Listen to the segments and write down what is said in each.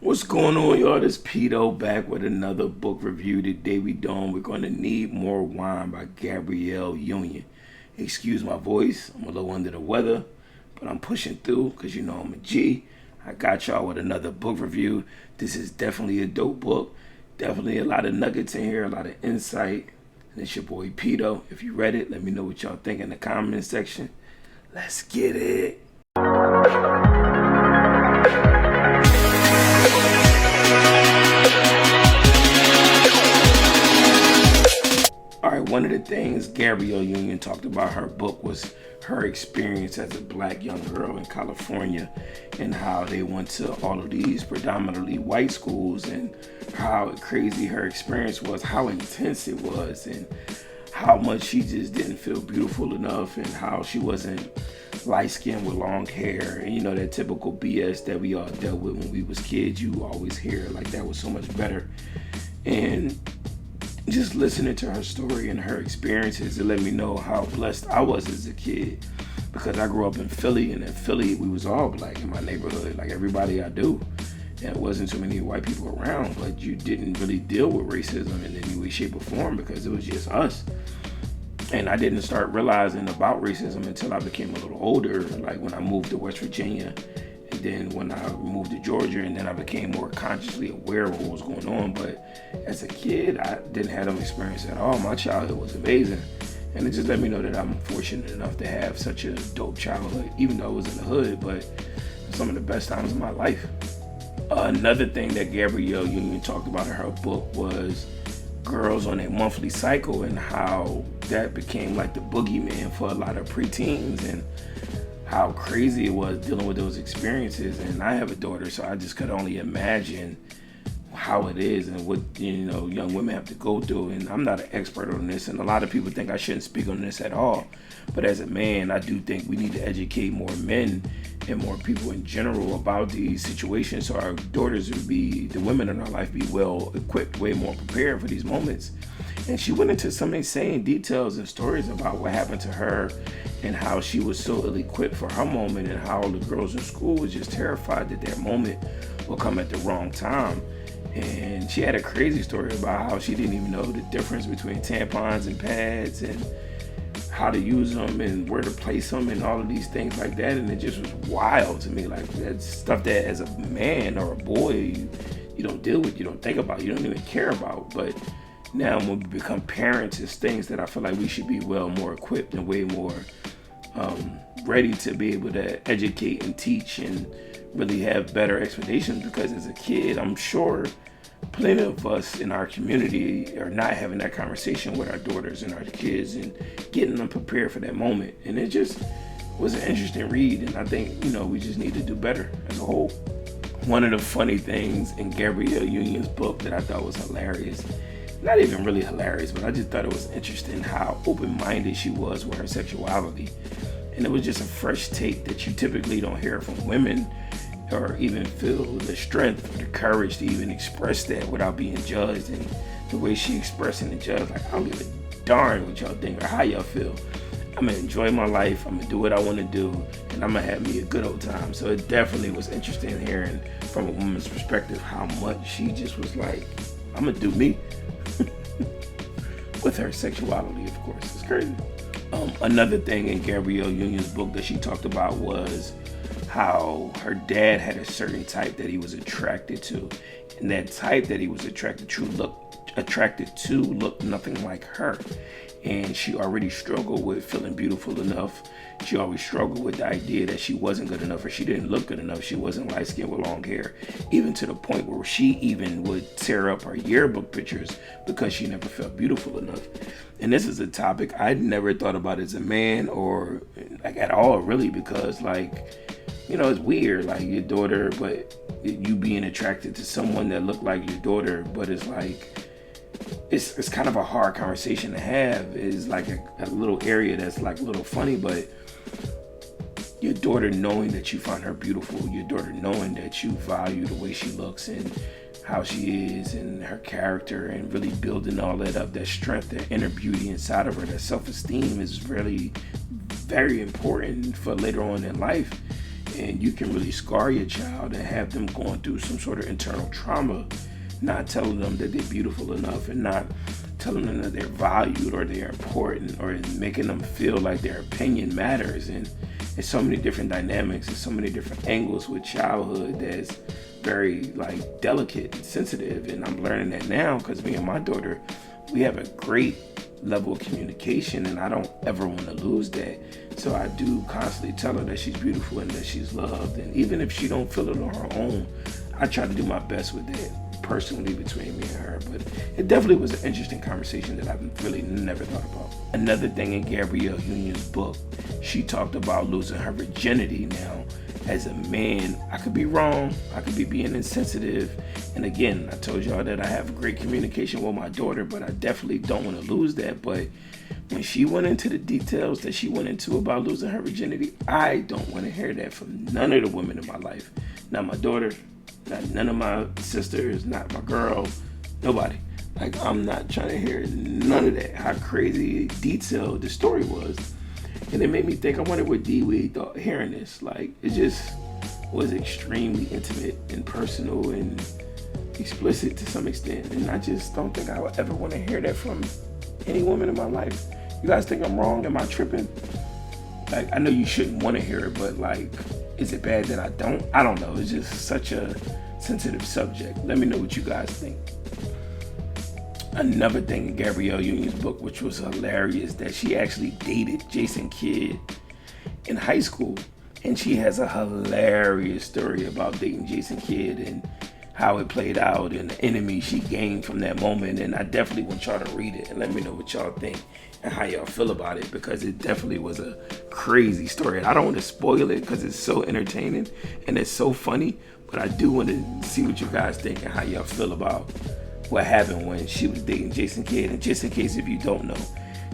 What's going on, y'all? This Pedo back with another book review. Today we're going to Need More Wine by Gabrielle Union. Excuse my voice, I'm a little under the weather, but I'm pushing through because you know I'm a G. I got y'all with another book review. This is definitely a dope book. Definitely a lot of nuggets in here, a lot of insight. And it's your boy Pedo. If you read it, let me know what y'all think in the comment section. Let's get it. One of the things Gabrielle Union talked about her book was her experience as a black young girl in California and how they went to all of these predominantly white schools and how crazy her experience was, how intense it was, and how much she just didn't feel beautiful enough and how she wasn't light-skinned with long hair and that typical BS that we all dealt with when we was kids. You always hear like that was so much better. And just listening to her story and her experiences, it let me know how blessed I was as a kid, because I grew up in Philly, and in Philly we was all black in my neighborhood, like everybody I do, and it wasn't too many white people around, but you didn't really deal with racism in any way, shape, or form because it was just us. And I didn't start realizing about racism until I became a little older, like when I moved to West Virginia, and then when I moved to Georgia, and then I became more consciously aware of what was going on. But as a kid, I didn't have them experience at all. My childhood was amazing. And it just let me know that I'm fortunate enough to have such a dope childhood, even though I was in the hood, but some of the best times of my life. Another thing that Gabrielle Union talked about in her book was girls on their monthly cycle and how that became like the boogeyman for a lot of preteens, and how crazy it was dealing with those experiences. And I have a daughter, so I just could only imagine how it is and what young women have to go through. And I'm not an expert on this, and a lot of people think I shouldn't speak on this at all, but as a man, I do think we need to educate more men and more people in general about these situations, so our daughters would be, the women in our life, be well equipped, way more prepared for these moments. And she went into some insane details and stories about what happened to her and how she was so ill-equipped for her moment, and how the girls in school was just terrified that their moment will come at the wrong time. And she had a crazy story about how she didn't even know the difference between tampons and pads and how to use them and where to place them and all of these things like that. And it just was wild to me. Like, that's stuff that as a man or a boy you don't deal with, you don't think about, you don't even care about. But now when we become parents, it's things that I feel like we should be well more equipped and way more ready to be able to educate and teach and really have better expectations. Because as a kid, I'm sure plenty of us in our community are not having that conversation with our daughters and our kids and getting them prepared for that moment. And it just was an interesting read, and I think we just need to do better as a whole. One of the funny things in Gabrielle Union's book that I thought was hilarious, not even really hilarious, but I just thought it was interesting how open-minded she was with her sexuality. And it was just a fresh take that you typically don't hear from women, or even feel the strength or the courage to even express that without being judged. And the way she expressed it and judged, like, I don't give a darn what y'all think or how y'all feel. I'm gonna enjoy my life, I'm gonna do what I wanna do, and I'm gonna have me a good old time. So it definitely was interesting hearing from a woman's perspective how much she just was like, I'm gonna do me. With her sexuality, of course. It's crazy. Another thing in Gabrielle Union's book that she talked about was how her dad had a certain type that he was attracted to, and that type that he was attracted to looked nothing like her. And she already struggled with feeling beautiful enough. She always struggled with the idea that she wasn't good enough, or she didn't look good enough. She wasn't light-skinned with long hair, even to the point where she even would tear up her yearbook pictures because she never felt beautiful enough. And this is a topic I'd never thought about as a man, or like at all, really, because it's weird, like your daughter, but you being attracted to someone that looked like your daughter, but it's like, it's kind of a hard conversation to have. It's like a little area that's like a little funny, but your daughter knowing that you find her beautiful, your daughter knowing that you value the way she looks and how she is and her character, and really building all that up, that strength, that inner beauty inside of her, that self-esteem is really very important for later on in life. And you can really scar your child and have them going through some sort of internal trauma, not telling them that they're beautiful enough and not telling them that they're valued or they're important or making them feel like their opinion matters. And there's so many different dynamics and so many different angles with childhood that's very like delicate and sensitive. And I'm learning that now because me and my daughter, we have a great level of communication, and I don't ever want to lose that. So I do constantly tell her that she's beautiful and that she's loved, and even if she don't feel it on her own, I try to do my best with that personally between me and her. But it definitely was an interesting conversation that I've really never thought about. Another thing in Gabrielle Union's book, she talked about losing her virginity. Now, as a man, I could be wrong, I could be being insensitive, and again, I told y'all that I have great communication with my daughter, but I definitely don't want to lose that. But when she went into the details that she went into about losing her virginity, I don't want to hear that from none of the women in my life. Not my daughter, not none of my sisters, not my girl, nobody. Like, I'm not trying to hear none of that, how crazy detailed the story was. And it made me think, I wonder what D-Wade thought hearing this. Like, it just was extremely intimate and personal and explicit to some extent. And I just don't think I would ever want to hear that from any woman in my life. You guys think I'm wrong? Am I tripping? Like, I know you shouldn't want to hear it, but like, is it bad that I don't? I don't know. It's just such a sensitive subject. Let me know what you guys think. Another thing in Gabrielle Union's book, which was hilarious, that she actually dated Jason Kidd in high school. And she has a hilarious story about dating Jason Kidd and how it played out and the enemy she gained from that moment. And I definitely want y'all to read it and let me know what y'all think and how y'all feel about it, because it definitely was a crazy story. And I don't want to spoil it because it's so entertaining and it's so funny, but I do want to see what you guys think and how y'all feel about what happened when she was dating Jason Kidd. And just in case if you don't know,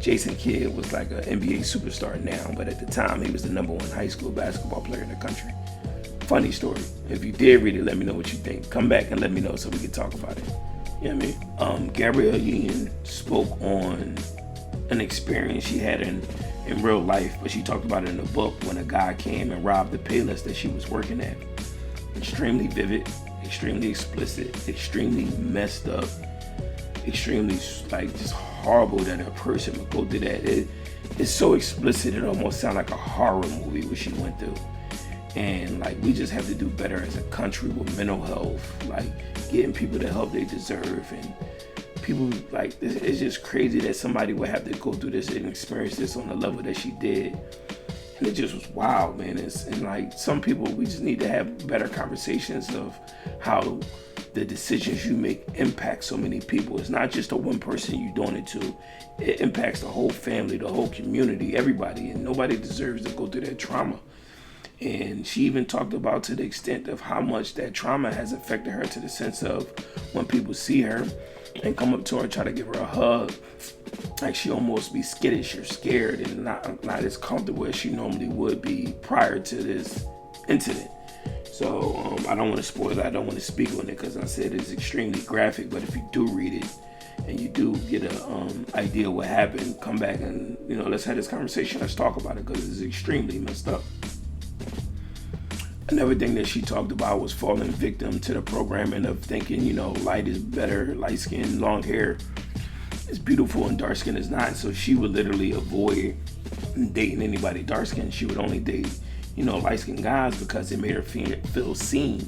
Jason Kidd was like an NBA superstar now, but at the time he was the #1 high school basketball player in the country. Funny story. If you did read it, let me know what you think. Come back and let me know so we can talk about it. You know what I mean? Gabrielle Union spoke on an experience she had in real life, but she talked about it in the book when a guy came and robbed the Payless that she was working at. Extremely vivid, extremely explicit, extremely messed up, extremely like just horrible that a person would go through that. It's so explicit, it almost sounds like a horror movie what she went through. And like, we just have to do better as a country with mental health, like getting people the help they deserve. And people, like, it's just crazy that somebody would have to go through this and experience this on the level that she did. And it just was wild, man. And like, some people, we just need to have better conversations of how the decisions you make impact so many people. It's not just the one person you're doing it to. It impacts the whole family, the whole community, everybody. And nobody deserves to go through that trauma. And she even talked about to the extent of how much that trauma has affected her, to the sense of when people see her and come up to her and try to give her a hug, like she almost be skittish or scared and not as comfortable as she normally would be prior to this incident. So I don't want to spoil it. I don't want to speak on it because I said it's extremely graphic. But if you do read it and you do get an idea what happened, come back and, you know, let's have this conversation. Let's talk about it because it's extremely messed up. Another thing that she talked about was falling victim to the programming of thinking, you know, light is better, light skin, long hair is beautiful and dark skin is not. So she would literally avoid dating anybody dark skin. She would only date, you know, light skinned guys because it made her feel seen.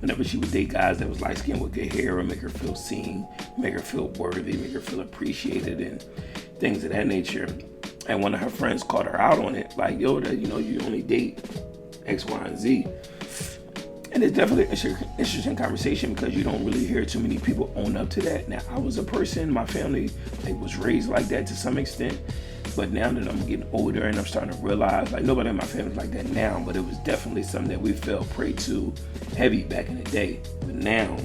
Whenever she would date guys that was light skinned with good hair, or make her feel seen, make her feel worthy, make her feel appreciated, and things of that nature. And one of her friends called her out on it, like, yo, that, you know, you only date X, Y, and Z. And it's definitely an interesting conversation because you don't really hear too many people own up to that. Now, I was a person, my family was raised like that to some extent, but now that I'm getting older and I'm starting to realize, like, nobody in my family's like that now, but it was definitely something that we fell prey to heavy back in the day. But now,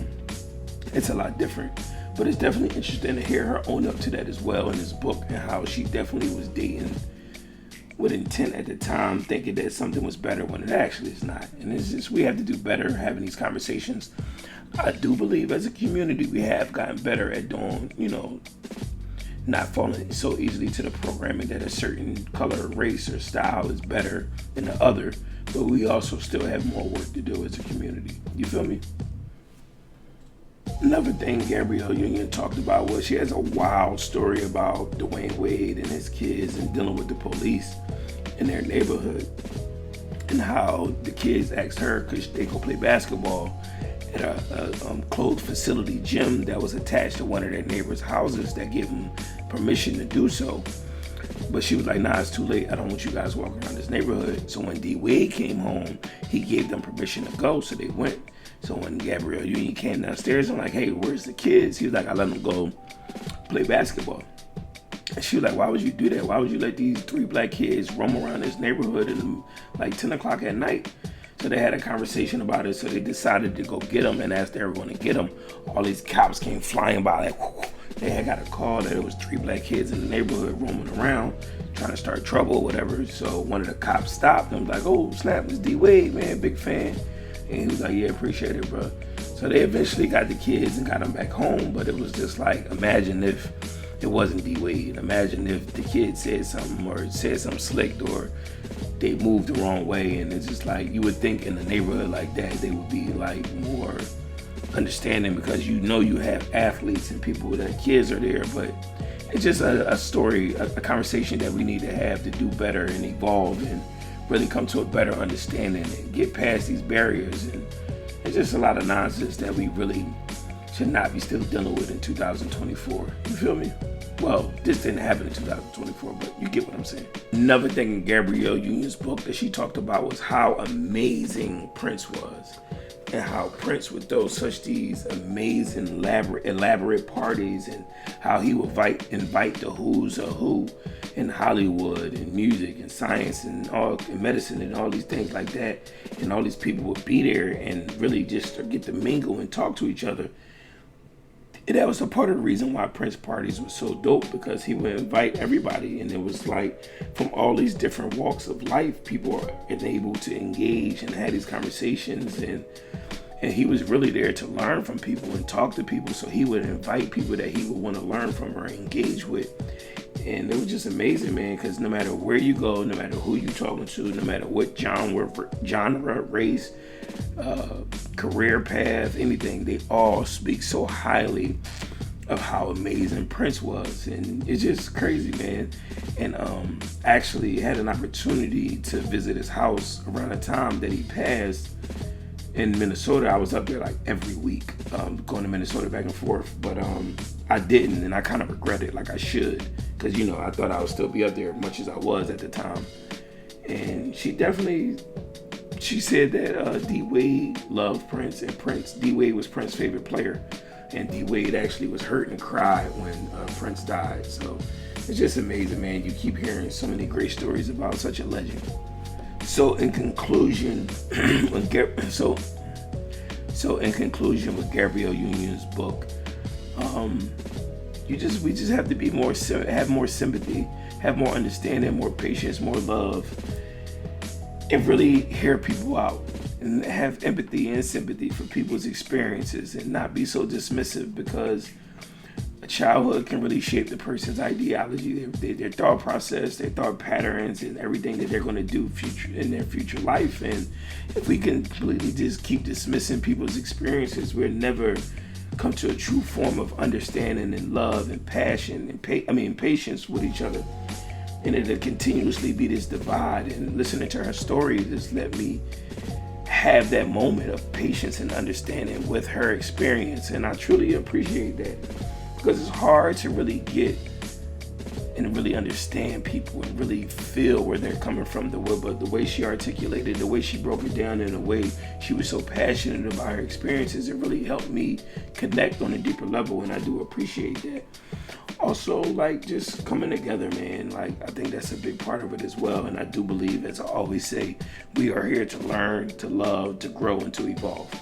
it's a lot different. But it's definitely interesting to hear her own up to that as well in this book, and how she definitely was dating with intent at the time, thinking that something was better when it actually is not. And it's just, we have to do better having these conversations. I do believe as a community we have gotten better at doing, you know, not falling so easily to the programming that a certain color, race, or style is better than the other. but we also still have more work to do as a community. You feel me? Another thing Gabrielle Union talked about was she has a wild story about Dwayne Wade and his kids and dealing with the police in their neighborhood, and how the kids asked her because they go play basketball at a closed facility gym that was attached to one of their neighbors' houses that gave them permission to do so. But she was like, nah, it's too late. I don't want you guys walking around this neighborhood. So when D. Wade came home, he gave them permission to go, so they went. So when Gabrielle Union came downstairs, I'm like, hey, where's the kids? He was like, I let them go play basketball. And she was like, why would you do that? Why would you let these 3 black kids roam around this neighborhood at like 10 o'clock at night? So they had a conversation about it. So they decided to go get them, and as they were going to get them, all these cops came flying by. Like, they had got a call that it was 3 black kids in the neighborhood roaming around trying to start trouble or whatever. So one of the cops stopped and was like, oh, snap, it's D. Wade, man, big fan. And he was like, yeah, appreciate it, bro. So they eventually got the kids and got them back home. But it was just like, imagine if it wasn't D. Wade. Imagine if the kid said something or said something slick or they moved the wrong way. And it's just like, you would think in a neighborhood like that, they would be like more understanding, because you know you have athletes and people that kids are there. But it's just a story, a conversation that we need to have to do better and evolve and really come to a better understanding and get past these barriers. And it's just a lot of nonsense that we really should not be still dealing with in 2024. You feel me? Well, this didn't happen in 2024, but you get what I'm saying. Another thing in Gabrielle Union's book that she talked about was how amazing Prince was, and how Prince would throw such these amazing, elaborate parties, and how he would invite the who's of who in Hollywood and music and science and medicine and all these things like that. And all these people would be there and really just get to mingle and talk to each other. And that was a part of the reason why Prince parties were so dope, because he would invite everybody, and it was like from all these different walks of life, people are able to engage and have these conversations, and he was really there to learn from people and talk to people. So he would invite people that he would want to learn from or engage with. And it was just amazing, man, because no matter where you go, no matter who you're talking to, no matter what genre, race, career path, anything, they all speak so highly of how amazing Prince was. And it's just crazy, man. And actually had an opportunity to visit his house around the time that he passed in Minnesota. I was up there like every week, going to Minnesota back and forth, but I didn't, and I kind of regret it, like I should, because I thought I would still be up there as much as I was at the time. And she said that D. Wade loved Prince, and D. Wade was Prince's favorite player, and D. Wade actually was hurt and cried when Prince died. So it's just amazing, man. You keep hearing so many great stories about such a legend. So in conclusion, with Gabrielle Union's book, we just have to be have more sympathy, have more understanding, more patience, more love, and really hear people out and have empathy and sympathy for people's experiences, and not be so dismissive, because a childhood can really shape the person's ideology, their thought process, their thought patterns, and everything that they're going to do in their future life. And if we can completely just keep dismissing people's experiences, we'll never come to a true form of understanding and love and passion and patience with each other. And it'll continuously be this divide. And listening to her story just let me have that moment of patience and understanding with her experience. And I truly appreciate that, because it's hard to really get and really understand people and really feel where they're coming from. But the way she articulated, the way she broke it down, in a way she was so passionate about her experiences, it really helped me connect on a deeper level, and I do appreciate that. Also, like, just coming together, man, like, I think that's a big part of it as well. And I do believe, as I always say, we are here to learn, to love, to grow, and to evolve.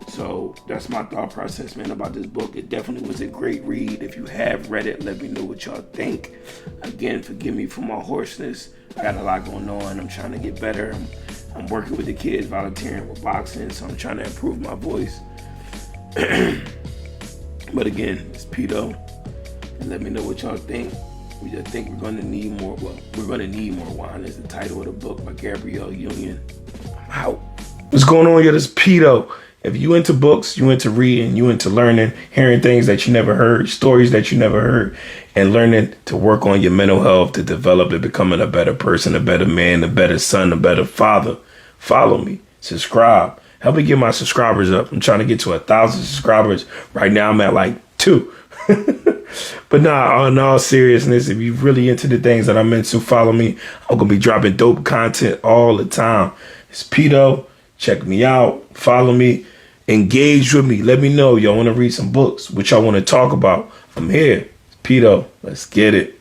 So that's my thought process, man, about this book. It definitely was a great read. If you have read it, let me know what y'all think. Again, forgive me for my hoarseness. I got a lot going on. I'm trying to get better. I'm working with the kids, volunteering with boxing, so I'm trying to improve my voice. But again, it's Pito. And let me know what y'all think. We just think we're going to need more. Well, we're going to need more wine is the title of the book by Gabrielle Union. Out. What's going on? Yo, this is Pedo. If you into books, you into reading, you into learning, hearing things that you never heard, stories that you never heard, and learning to work on your mental health, to develop, to becoming a better person, a better man, a better son, a better father, follow me. Subscribe. Help me get my subscribers up. I'm trying to get to 1,000 subscribers. Right now I'm at like 2. But nah, in all seriousness, if you're really into the things that I'm into, follow me. I'm going to be dropping dope content all the time. It's Pedo. Check me out. Follow me. Engage with me. Let me know. Y'all want to read some books? What y'all want to talk about? I'm here. It's Pedo. Let's get it.